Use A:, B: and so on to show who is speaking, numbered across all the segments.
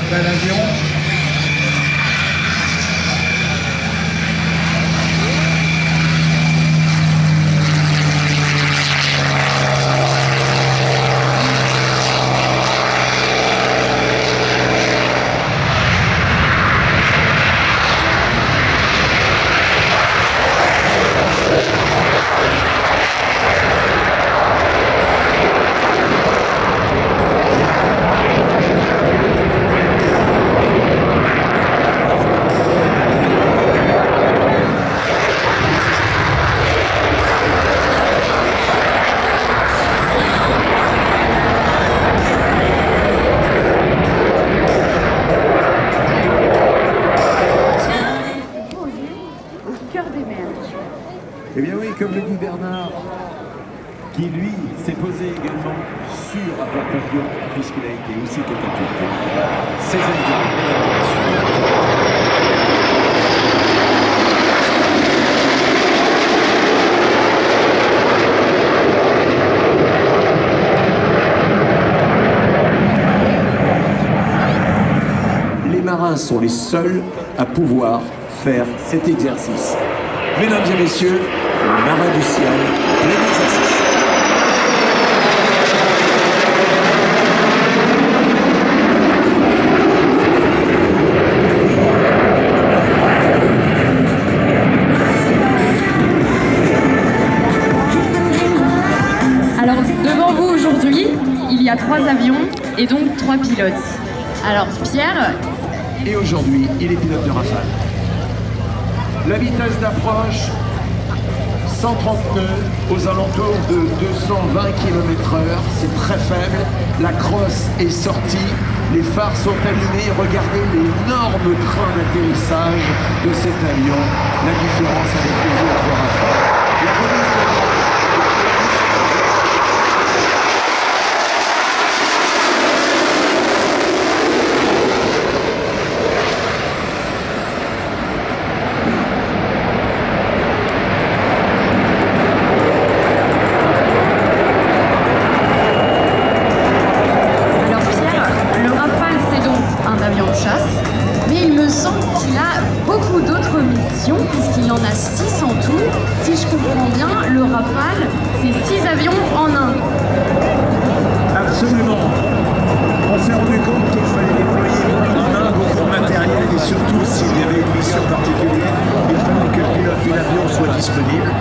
A: bel avion.
B: Eh bien oui, comme le dit Bernard, qui lui s'est posé également sur un porte-avions puisqu'il a été aussi catapulté. 16e Les marins sont les seuls à pouvoir faire cet exercice. Mesdames et messieurs, le marin du ciel, plein exercice.
C: Alors, devant vous aujourd'hui, il y a 3 avions et donc 3 pilotes. Alors, Pierre...
B: Et aujourd'hui, il est pilote de Rafale. La vitesse d'approche, 130 nœuds, aux alentours de 220 km/h, c'est très faible. La crosse est sortie, les phares sont allumés. Regardez l'énorme train d'atterrissage de cet avion. La différence avec les autres Rafale. La police de...
C: puisqu'il y en a 6 en tout. Si je comprends bien, le Rafale, c'est 6 avions en un.
B: Absolument. On s'est rendu compte qu'il fallait déployer en un beaucoup de matériel et surtout s'il y avait une mission particulière, il fallait que le pilote de l'avion soit disponible.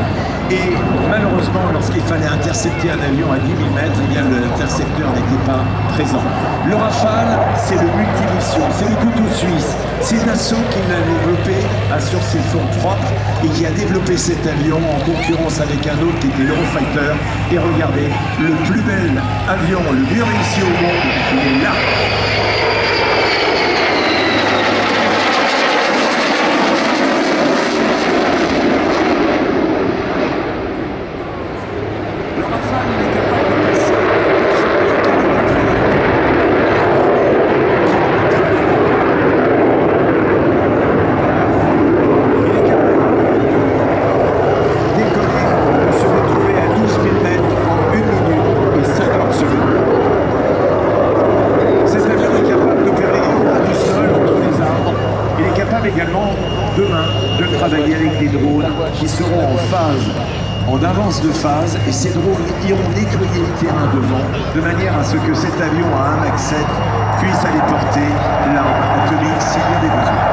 B: Et malheureusement, lorsqu'il fallait intercepter un avion à 10 000 mètres, eh bien l'intercepteur n'était pas présent. Le Rafale, c'est le multimission, c'est le couteau suisse. C'est Dassault qui l'a développé sur ses fonds propres et qui a développé cet avion en concurrence avec un autre qui était l'Eurofighter. Et regardez, le plus bel avion, le mieux réussi au monde, il est là. Également demain de travailler avec des drones qui seront en phase, en avance de phase, et ces drones iront nettoyer le terrain devant de manière à ce que cet avion à 1 Mach 7 puisse aller porter l'arme atomique s'il y a des besoins.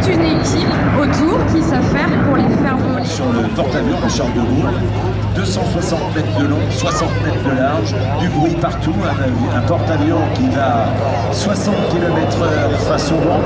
C: Une équipe autour qui s'affaire pour les faire voler.
B: Sur le porte-avions de Charles de Gaulle, 260 mètres de long, 60 mètres de large, du bruit partout, un porte-avions qui va à 60 km/h face au vent.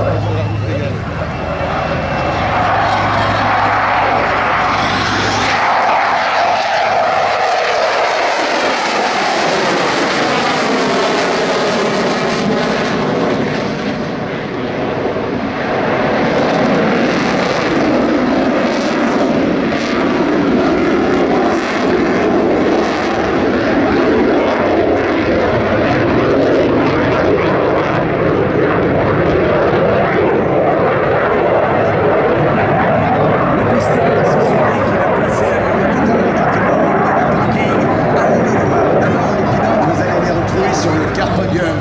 B: carte podium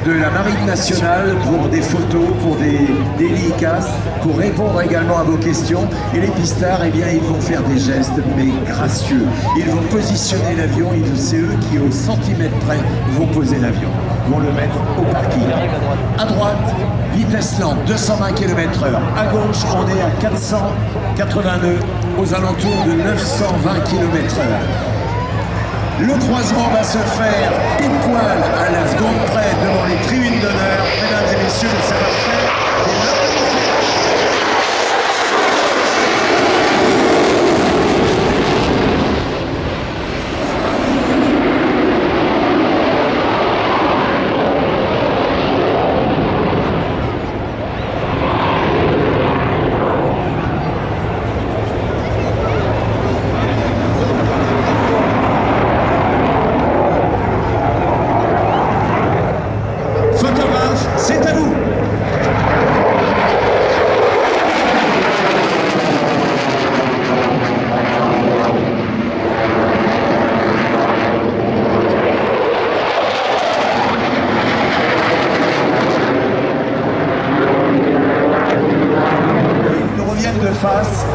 B: de la Marine nationale pour des photos, pour des dédicaces, pour répondre également à vos questions. Et les pistards, eh bien, ils vont faire des gestes, mais gracieux. Ils vont positionner l'avion, c'est eux qui, au centimètre près, vont poser l'avion, vont le mettre au parking. À droite, vitesse lente, 220 km/h. À gauche, on est à 480 nœuds, aux alentours de 920 km/h. Le croisement va se faire pile poil à la seconde près devant les tribunes d'honneur. Mesdames et messieurs, le savoir-faire est l'organisation. Photographe, c'est à vous. Ils nous reviennent de face.